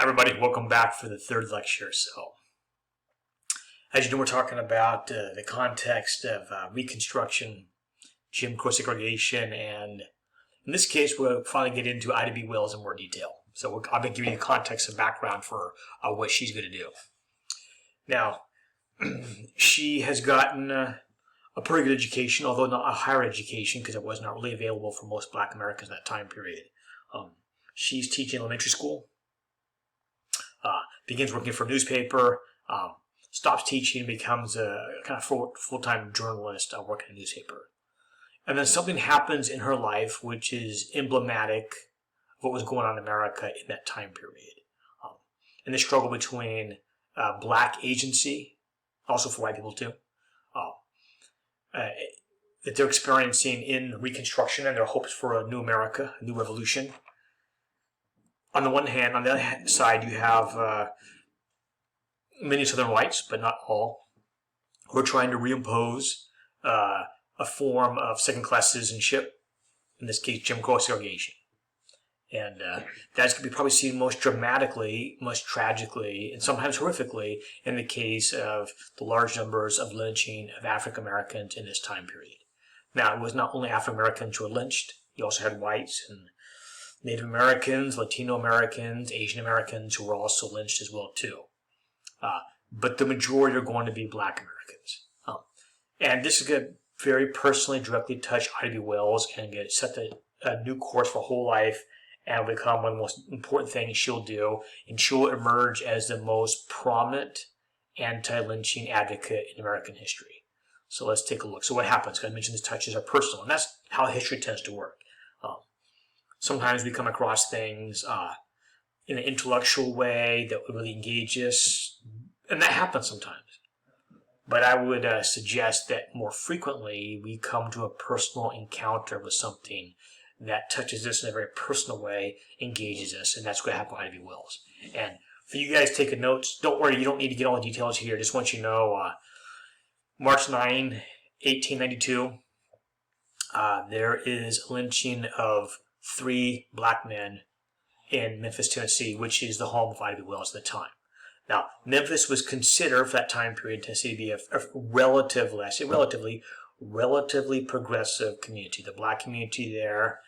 Hi everybody, welcome back for the third lecture. So, as you know, we're talking about the context of Reconstruction, Jim Crow segregation, and in this case, we'll finally get into IDB Wells in more detail. So I've been giving you context and background for what she's going to do. Now, she has gotten a pretty good education, although not a higher education because it was not really available for most Black Americans in that time period. She's teaching elementary school. Begins working for a newspaper, stops teaching, becomes a kind of full-time journalist working in a newspaper. And then something happens in her life which is emblematic of what was going on in America in that time period. And the struggle between Black agency, also for white people too, that they're experiencing in Reconstruction and their hopes for a new America, a new revolution. On the one hand, on the other side, you have many Southern whites, but not all, who are trying to reimpose a form of second-class citizenship, in this case, Jim Crow segregation. And that's going to be probably seen most dramatically, most tragically, and sometimes horrifically in the case of the large numbers of lynching of African Americans in this time period. Now, it was not only African Americans who were lynched, you also had whites and Native Americans, Latino Americans, Asian Americans who were also lynched as well too. But the majority are going to be Black Americans. And this is going to very personally, directly touch IDB Wells and set a new course for her whole life and become one of the most important things she'll do. And she'll emerge as the most prominent anti-lynching advocate in American history. So let's take a look. So what happens? I mentioned this touches are personal, and that's how history tends to work. Sometimes we come across things in an intellectual way that would really engage us, and that happens sometimes. But I would suggest that more frequently we come to a personal encounter with something that touches us in a very personal way, engages us, and that's what happened with IDB Wells. And for you guys taking notes, don't worry, you don't need to get all the details here. I just want you to know, March 9, 1892, there is lynching of 3 Black men in Memphis, Tennessee, which is the home of IDB Wells at the time. Now, Memphis was considered for that time period, Tennessee, to be a relatively progressive community. The Black community there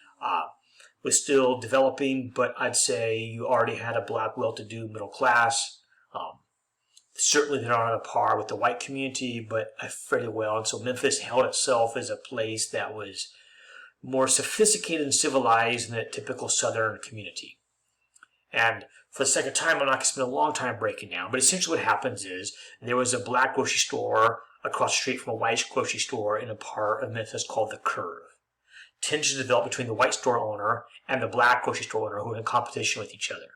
was still developing, but I'd say you already had a Black, well-to-do middle class. Certainly they're not on a par with the white community, but fairly well. And so Memphis held itself as a place that was more sophisticated and civilized than a typical Southern community. And for the sake of time, I'm not going to spend a long time breaking down, but essentially what happens is there was a Black grocery store across the street from a white grocery store in a part of Memphis called the Curve. Tensions developed between the white store owner and the Black grocery store owner who were in competition with each other.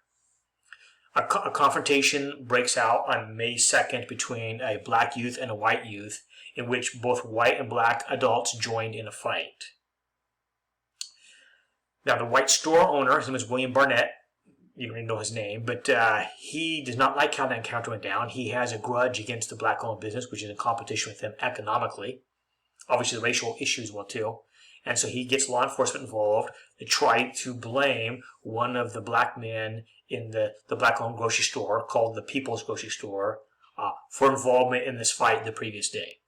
A confrontation breaks out on May 2nd between a Black youth and a white youth, in which both white and Black adults joined in a fight. Now, the white store owner, his name is William Barnett, you don't even know his name, but he does not like how that encounter went down. He has a grudge against the Black-owned business, which is in competition with them economically. Obviously, the racial issues will too. And so he gets law enforcement involved to try to blame one of the Black men in the Black-owned grocery store, called the People's Grocery Store, for involvement in this fight the previous day.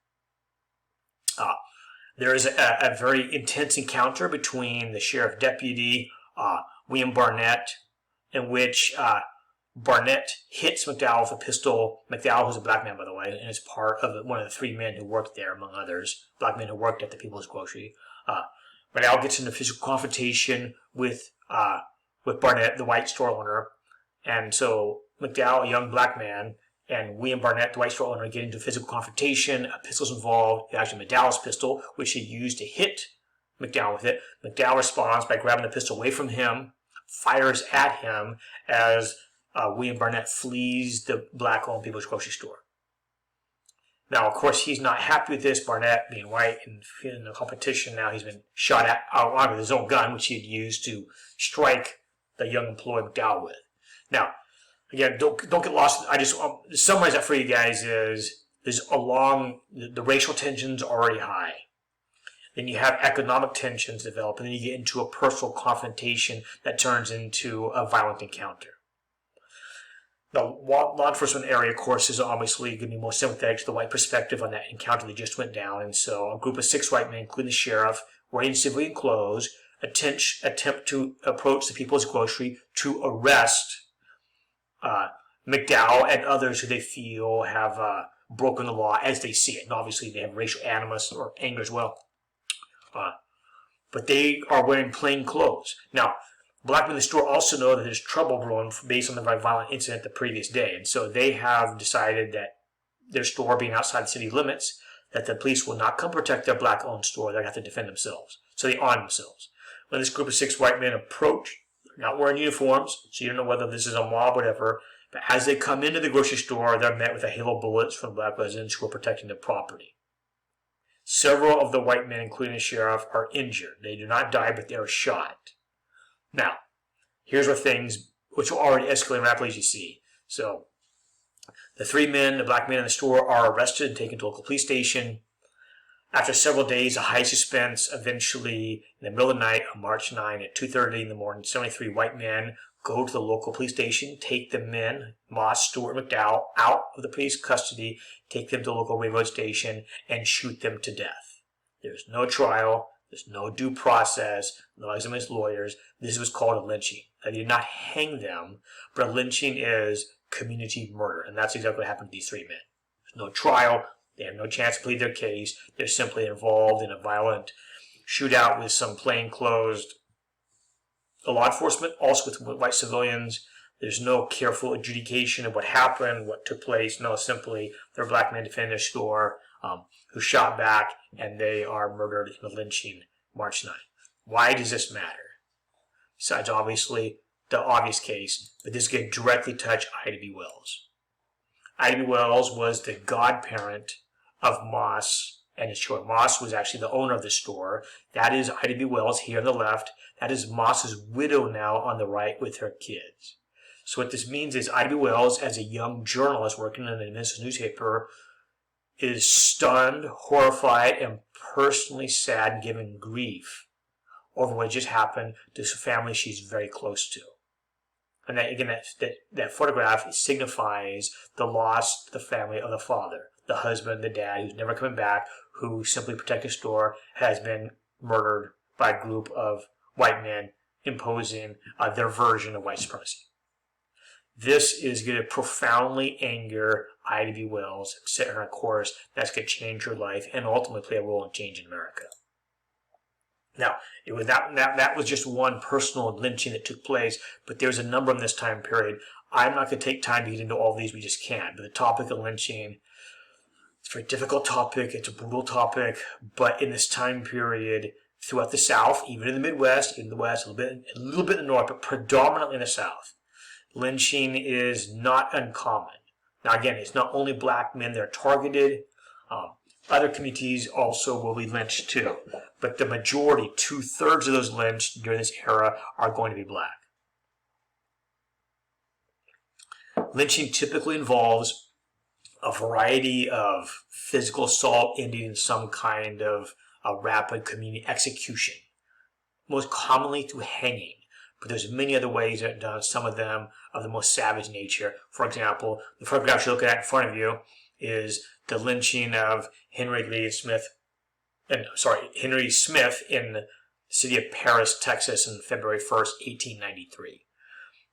There is a very intense encounter between the sheriff deputy, William Barnett, in which Barnett hits McDowell with a pistol. McDowell, who's a Black man, by the way, and is part of one of the 3 men who worked there, among others, Black men who worked at the People's Grocery. McDowell gets into physical confrontation with Barnett, the white store owner, and so McDowell, a young Black man, and William Barnett, the white store owner, get into physical confrontation. A pistol's involved. Actually, McDowell's pistol, which he used to hit McDowell with it. McDowell responds by grabbing the pistol away from him, fires at him as William Barnett flees the Black-owned People's Grocery Store. Now, of course, he's not happy with this. Barnett, being white and in the competition, now he's been shot at out with his own gun, which he had used to strike the young employee McDowell with. Now, again, don't get lost. I just summarize that for you guys is the racial tensions are already high. Then you have economic tensions develop, and then you get into a personal confrontation that turns into a violent encounter. The law enforcement area, of course, is obviously going to be more sympathetic to the white perspective on that encounter that just went down. And so a group of 6 white men, including the sheriff, wearing civilian clothes, attempt to approach the People's Grocery to arrest McDowell and others who they feel have broken the law as they see it. And obviously they have racial animus or anger as well. But they are wearing plain clothes. Now, black men in the store also know that there's trouble brewing based on the very violent incident the previous day. And so they have decided that their store being outside the city limits, that the police will not come protect their black-owned store. They're going to have to defend themselves. So they arm themselves. When this group of 6 white men approach, they're not wearing uniforms, so you don't know whether this is a mob or whatever. But as they come into the grocery store, they're met with a hail of bullets from black residents who are protecting their property. Several of the white men, including the sheriff, are injured. They do not die, but they are shot. Now, here's where things, which will already escalate rapidly as you see. So, the 3 men, the black men in the store, are arrested and taken to a local police station. After several days of high suspense, eventually, in the middle of the night on March 9 at 2:30 in the morning, 73 white men go to the local police station, take the men, Moss, Stewart, and McDowell, out of the police custody, take them to the local railroad station, and shoot them to death. There's no trial. There's no due process, no examined lawyers. This was called a lynching. They did not hang them, but a lynching is community murder, and that's exactly what happened to these 3 men. There's no trial. They have no chance to plead their case. They're simply involved in a violent shootout with some plainclothes law enforcement, also with white civilians. There's no careful adjudication of what happened, what took place. No, simply they're black men defending their store who shot back, and they are murdered in a lynching March 9th. Why does this matter? Besides, obviously, the obvious case, but this could directly touch IDB Wells. IDB Wells was the godparent of Moss and his store. Moss was actually the owner of the store. That is IDB Wells here on the left. That is Moss's widow now on the right with her kids. So what this means is IDB Wells, as a young journalist working in an administrative newspaper, is stunned, horrified, and personally sad and given grief over what just happened to a family she's very close to. And that, again, that photograph signifies the loss to the family of the father, the husband, the dad, who's never coming back, who simply protected his store, has been murdered by a group of white men imposing their version of white supremacy. This is going to profoundly anger IDB Wells, set her on a course that's going to change her life and ultimately play a role in changing America. Now, it was that was just one personal lynching that took place, but there's a number in this time period. I'm not going to take time to get into all these, we just can't. But the topic of lynching, it's a very difficult topic, it's a brutal topic, but in this time period, throughout the South, even in the Midwest, in the West, a little bit in the North, but predominantly in the South, lynching is not uncommon. Now again, it's not only black men that are targeted. Other communities also will be lynched too. But the majority, 2/3 of those lynched during this era, are going to be black. Lynching typically involves a variety of physical assault ending in some kind of a rapid community execution, most commonly through hanging. But there's many other ways that are done, some of them of the most savage nature. For example, the photograph you're looking at in front of you is the lynching of Henry Smith in the city of Paris, Texas, on February 1st, 1893.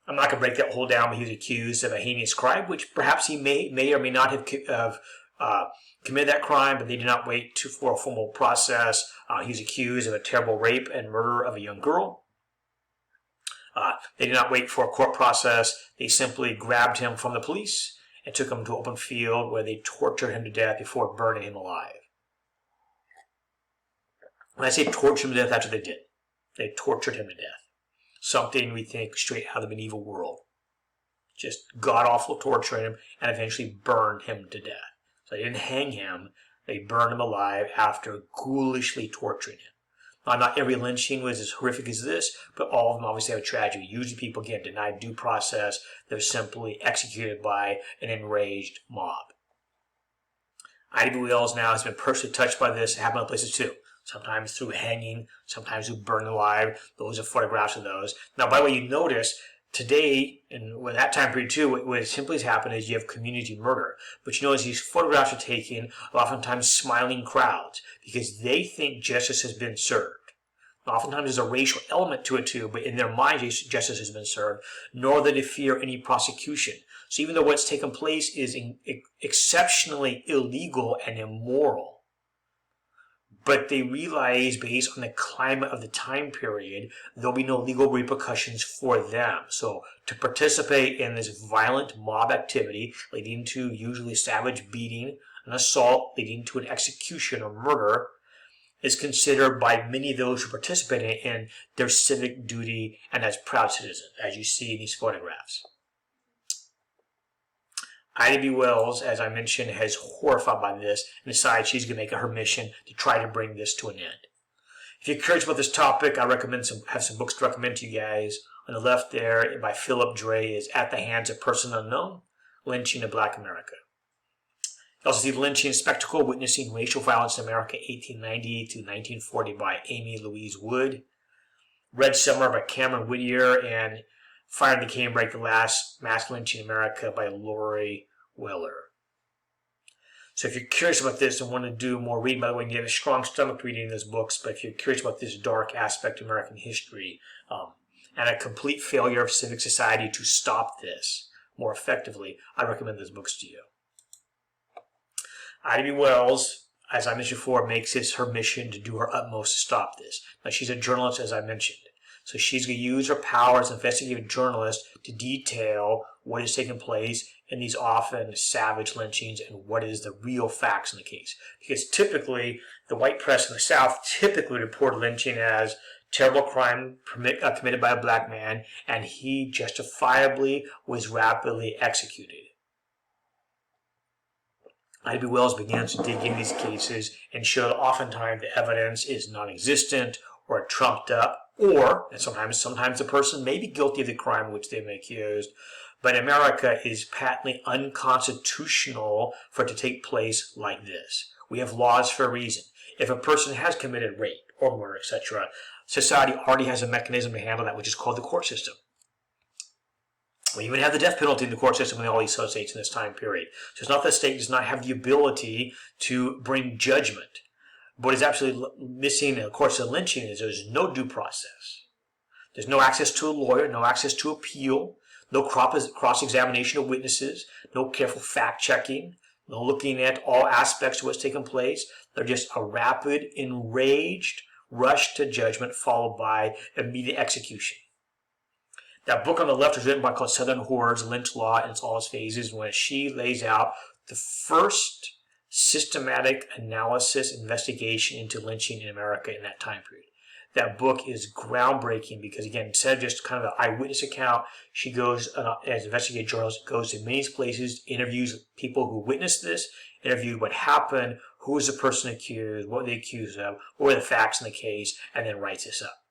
I'm not going to break that whole down, but he was accused of a heinous crime, which perhaps he may or may not have committed that crime, but they did not wait for a formal process. He was accused of a terrible rape and murder of a young girl. They did not wait for a court process. They simply grabbed him from the police and took him to an open field where they tortured him to death before burning him alive. When I say torture him to death, that's what they did. They tortured him to death. Something we think straight out of the medieval world. Just god-awful torturing him and eventually burned him to death. So they didn't hang him. They burned him alive after ghoulishly torturing him. Not every lynching was as horrific as this, but all of them obviously have a tragedy. Usually people get denied due process. They're simply executed by an enraged mob. IDB Wells now has been personally touched by this. It happened other places too. Sometimes through hanging, sometimes through burning alive. Those are photographs of those. Now, by the way, you notice Today, and with that time period too, what simply has happened is you have community murder. But you know, as these photographs are taken, oftentimes smiling crowds, because they think justice has been served. Oftentimes there's a racial element to it too, but in their minds, justice has been served, nor that they fear any prosecution. So even though what's taken place is exceptionally illegal and immoral, but they realize, based on the climate of the time period, there'll be no legal repercussions for them. So to participate in this violent mob activity, leading to usually savage beating, an assault, leading to an execution or murder, is considered by many of those who participate in their civic duty and as proud citizens, as you see in these photographs. IDB Wells, as I mentioned, is horrified by this and decides she's going to make it her mission to try to bring this to an end. If you're curious about this topic, I recommend have some books to recommend to you guys. On the left there, by Philip Dre, is At the Hands of Person Unknown, Lynching in Black America. You also see Lynching Spectacle, Witnessing Racial Violence in America, 1890 to 1940 by Amy Louise Wood. Red Summer by Cameron Whittier, and Fire in the Canebrake, The Last Mass Lynching in America by Lori Weller. So if you're curious about this and want to do more reading, by the way, you have a strong stomach reading those books, but if you're curious about this dark aspect of American history and a complete failure of civic society to stop this more effectively, I recommend those books to you. IDB Wells, as I mentioned before, makes this her mission to do her utmost to stop this. Now, she's a journalist, as I mentioned. So she's going to use her power as an investigative journalist to detail what is taking place in these often savage lynchings and what is the real facts in the case. Because typically, the white press in the South typically report lynching as terrible crime committed by a black man, and he justifiably was rapidly executed. IDB Wells begins to dig into these cases and show that oftentimes the evidence is non-existent or trumped up, or, and sometimes the person may be guilty of the crime which they've been accused, but America is patently unconstitutional for it to take place like this. We have laws for a reason. If a person has committed rape or murder, etc., society already has a mechanism to handle that, which is called the court system. We even have the death penalty in the court system in all these states in this time period. So it's not that the state does not have the ability to bring judgment. What is absolutely missing, of course, in lynching is there's no due process. There's no access to a lawyer, no access to appeal, no cross-examination of witnesses, no careful fact-checking, no looking at all aspects of what's taken place. They're just a rapid, enraged rush to judgment followed by immediate execution. That book on the left was written by called Southern Horrors, Lynch Law in all its phases, when she lays out the first systematic analysis, investigation into lynching in America in that time period. That book is groundbreaking because, again, instead of just kind of an eyewitness account, she goes, as an investigative journalist, goes to many places, interviews people who witnessed this, interviewed what happened, who was the person accused, what they accused of, what were the facts in the case, and then writes this up.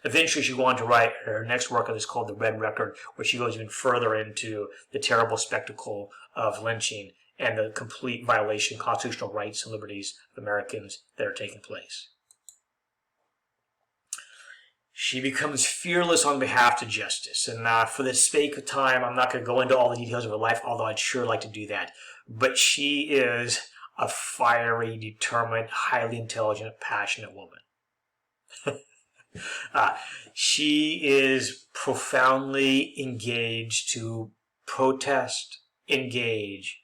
Eventually, she goes on to write her next work on this called The Red Record, where she goes even further into the terrible spectacle of lynching and the complete violation of constitutional rights and liberties of Americans that are taking place. She becomes fearless on behalf of justice. And for the sake of time, I'm not going to go into all the details of her life, although I'd sure like to do that. But she is a fiery, determined, highly intelligent, passionate woman. She is profoundly engaged to protest, engage,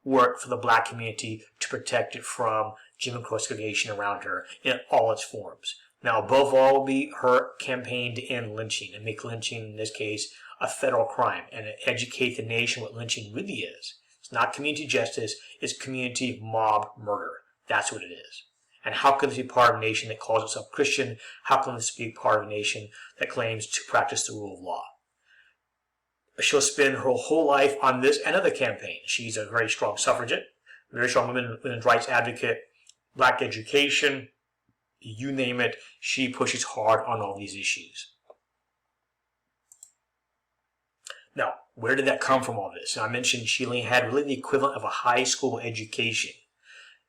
work for the black community to protect it from Jim Crow segregation around her in all its forms. Now, above all, will be her campaign to end lynching and make lynching, in this case, a federal crime and educate the nation what lynching really is. It's not community justice, it's community mob murder. That's what it is. And how can this be part of a nation that calls itself Christian? How can this be part of a nation that claims to practice the rule of law? She'll spend her whole life on this and other campaigns. She's a very strong suffragette, very strong women's rights advocate, black education, you name it, she pushes hard on all these issues. Now, where did that come from, all this? I mentioned she only had really the equivalent of a high school education.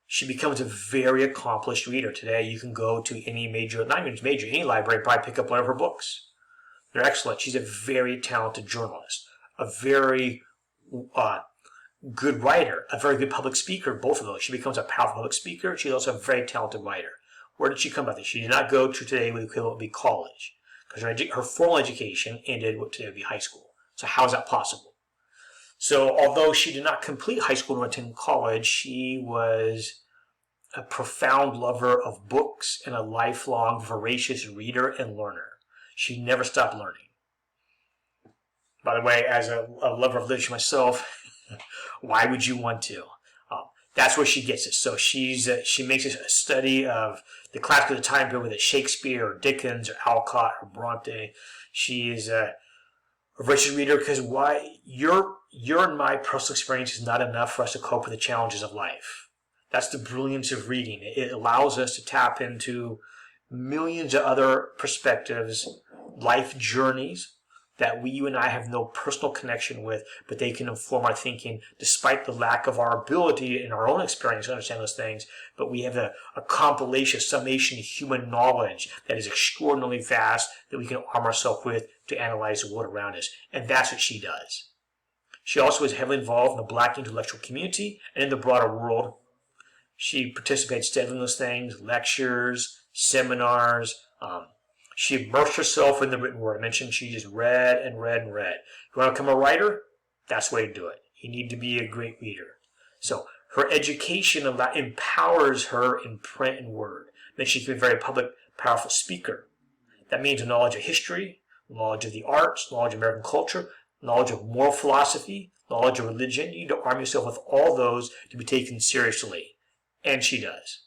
She becomes a very accomplished reader. Today, you can go to any major, not even major, any library, probably pick up one of her books. They're excellent. She's a very talented journalist, a very good writer, a very good public speaker, both of those. She becomes a powerful public speaker. She's also a very talented writer. Where did she come by this? She did not go to today what would be college, because her formal education ended what today would be high school. So how is that possible? So although she did not complete high school and attend college, she was a profound lover of books and a lifelong voracious reader and learner. She never stopped learning. By the way, as a lover of literature myself, why would you want to? That's where she gets it. So she makes a study of the classics of the time period, whether it's Shakespeare or Dickens or Alcott or Bronte. She is a voracious reader because your and my personal experience is not enough for us to cope with the challenges of life. That's the brilliance of reading. It allows us to tap into millions of other perspectives, life journeys that you and I have no personal connection with, but they can inform our thinking despite the lack of our ability in our own experience to understand those things. But we have a compilation, a summation of human knowledge that is extraordinarily vast that we can arm ourselves with to analyze the world around us. And that's what she does. She also is heavily involved in the Black intellectual community and in the broader world. She participates steadily in those things, lectures, seminars. She immersed herself in the written word. I mentioned she just read and read and read. You want to become a writer? That's the way to do it. You need to be a great reader. So her education empowers her in print and word. Then she can be a very public, powerful speaker. That means a knowledge of history, knowledge of the arts, knowledge of American culture, knowledge of moral philosophy, knowledge of religion. You need to arm yourself with all those to be taken seriously. And she does.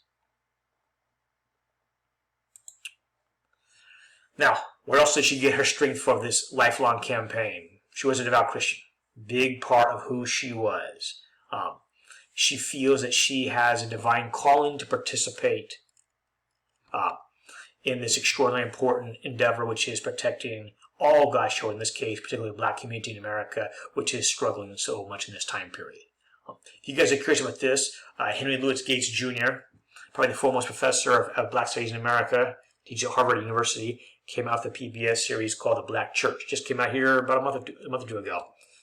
Now, where else did she get her strength from this lifelong campaign? She was a devout Christian. Big part of who she was. She feels that she has a divine calling to participate in this extraordinarily important endeavor, which is protecting all God's children, in this case, particularly the Black community in America, which is struggling so much in this time period. If you guys are curious about this, Henry Louis Gates Jr., probably the foremost professor of Black Studies in America, teaches at Harvard University, came out with a PBS series called The Black Church. Just came out here about a month or two ago.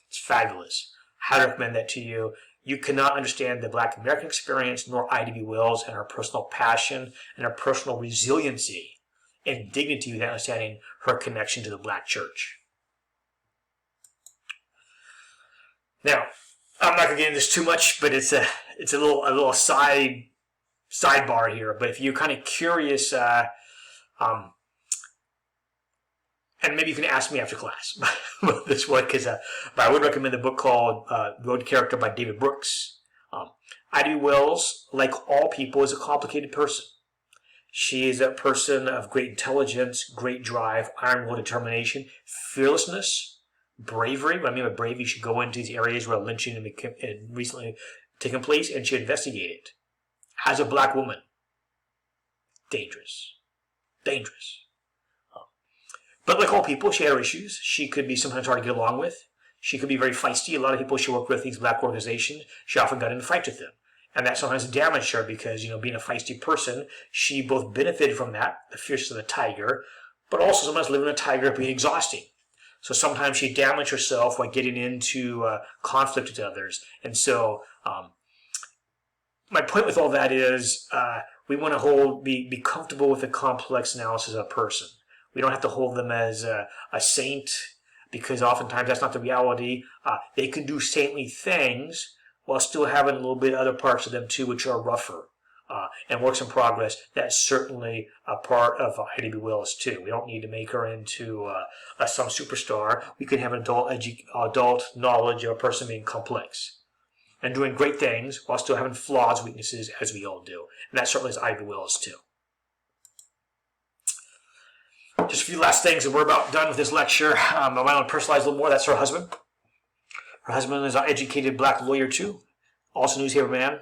It's fabulous. Highly recommend that to you. You cannot understand the Black American experience nor IDB Wells and her personal passion and her personal resiliency and dignity without understanding her connection to the Black church. Now, I'm not going to get into this too much, but it's a little sidebar here. But if you're kind of curious, and maybe you can ask me after class about this one, but I would recommend the book called Road Character by David Brooks. IDB Wells, like all people, is a complicated person. She is a person of great intelligence, great drive, iron will, determination, fearlessness, bravery. What I mean by bravery, you should go into these areas where lynching had recently taken place, and she investigated it. As a Black woman, dangerous. But like all people, she had her issues. She could be sometimes hard to get along with. She could be very feisty. A lot of people she worked with, these Black organizations, she often got into fights with them. And that sometimes damaged her because, being a feisty person, she both benefited from that, the fierceness of the tiger, but also sometimes living a tiger being exhausting. So sometimes she damaged herself by getting into conflict with others. And so my point with all that is we want to be comfortable with the complex analysis of a person. We don't have to hold them as a saint because oftentimes that's not the reality. They can do saintly things while still having a little bit of other parts of them too, which are rougher and works in progress. That's certainly a part of IDB Wells too. We don't need to make her into some superstar. We can have an adult knowledge of a person being complex and doing great things while still having flaws, weaknesses, as we all do. And that certainly is IDB Wells too. Just a few last things, and we're about done with this lecture. I want to personalize a little more. That's her husband. Her husband is an educated Black lawyer too, also newspaper man.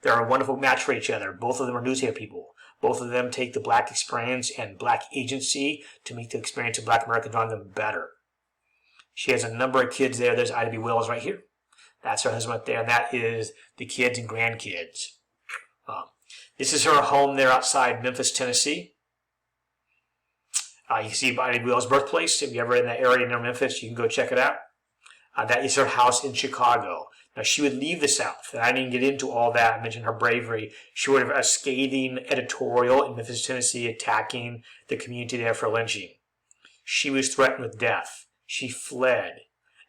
They're a wonderful match for each other. Both of them are newspaper people. Both of them take the Black experience and Black agency to make the experience of Black Americans around them better. She has a number of kids there. There's IDB Wells right here. That's her husband right there, and that is the kids and grandkids. This is her home there outside Memphis, Tennessee. You can see IDB Wells' birthplace. If you're ever in that area near Memphis, you can go check it out. That is her house in Chicago. Now, she would leave the South, and I didn't get into all that. I mentioned her bravery. She wrote a scathing editorial in Memphis, Tennessee, attacking the community there for lynching. She was threatened with death. She fled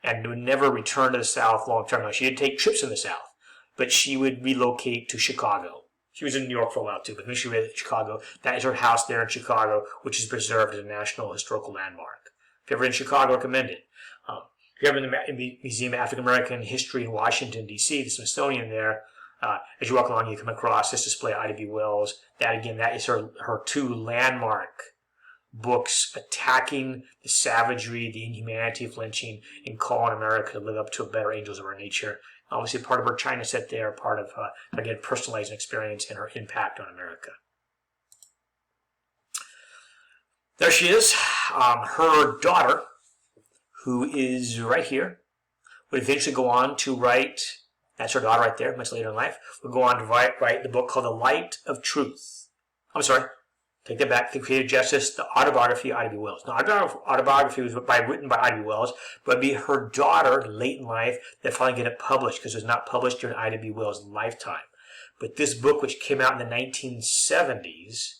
and would never return to the South long term. Now, she did take trips in the South, but she would relocate to Chicago. She was in New York for a while too, but then she went to Chicago. That is her house there in Chicago, which is preserved as a National Historical Landmark. If you're ever in Chicago, I recommend it. If you're ever in the Museum of African American History in Washington, D.C., the Smithsonian there, as you walk along, you come across this display of IDB Wells. That, again, that is her two landmark books attacking the savagery, the inhumanity of lynching, and calling America to live up to a better angels of our nature. Obviously, part of her China set there, part of, again, personalized experience and her impact on America. There she is. Her daughter, who is right here, would eventually go on to write, that's her daughter right there, much later in life, would go on to write the book called The Light of Truth. I'm sorry, take that back, The Creative Justice, the autobiography of IDB Wells. Now, autobiography was written by IDB Wells, but it'd be her daughter, late in life, that finally get it published, because it was not published during IDB Wells' lifetime. But this book, which came out in the 1970s,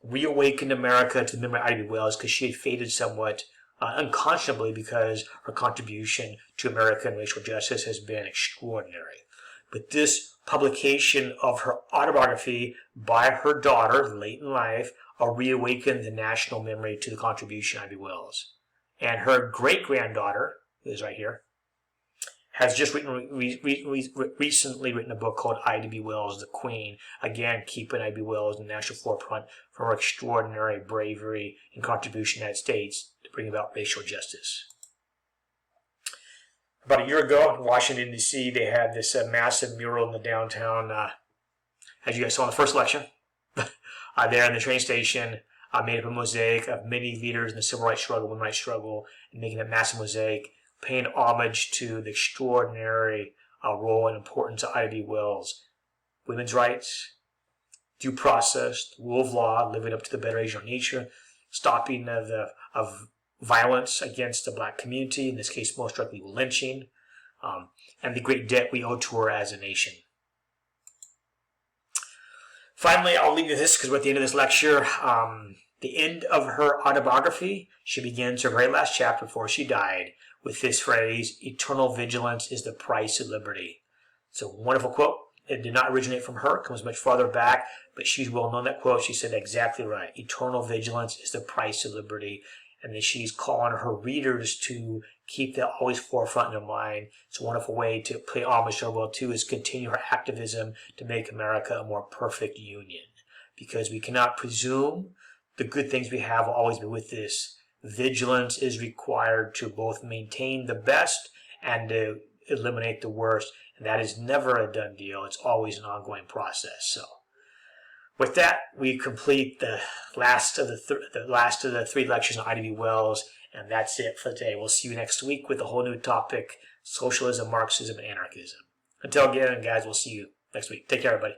reawakened America to the memory of IDB Wells, because she had faded somewhat unconscionably, because her contribution to American racial justice has been extraordinary. But this publication of her autobiography by her daughter, late in life, reawakened the national memory to the contribution of IDB Wells. And her great-granddaughter, who is right here, has just recently written a book called IDB Wells, The Queen. Again, keeping IDB Wells in the national forefront for her extraordinary bravery and contribution to the United States to bring about racial justice. About a year ago in Washington, D.C., they had this massive mural in the downtown, as you guys saw in the first lecture, there in the train station, made up a mosaic of many leaders in the civil rights struggle, women's rights struggle, and making a massive mosaic, paying homage to the extraordinary role and importance of IDB Wells. Women's rights, due process, rule of law, living up to the better Asian nature, stopping of violence against the black community, in this case most directly lynching, and the great debt we owe to her as a nation. Finally, I'll leave you with this because we're at the end of this lecture. The end of her autobiography, she begins her very last chapter before she died with this phrase, "Eternal vigilance is the price of liberty." It's a wonderful quote. It did not originate from her. It comes much farther back, but she's well known that quote. She said exactly right. Eternal vigilance is the price of liberty. And then she's calling her readers to keep that always forefront in their mind. It's a wonderful way to pay homage to her well, too, is continue her activism to make America a more perfect union. Because we cannot presume the good things we have will always be with this. Vigilance is required to both maintain the best and to eliminate the worst. And that is never a done deal. It's always an ongoing process. So, with that, we complete the last of the three lectures on IDB Wells, and that's it for today. We'll see you next week with a whole new topic: socialism, Marxism, and anarchism. Until again, guys, we'll see you next week. Take care, everybody.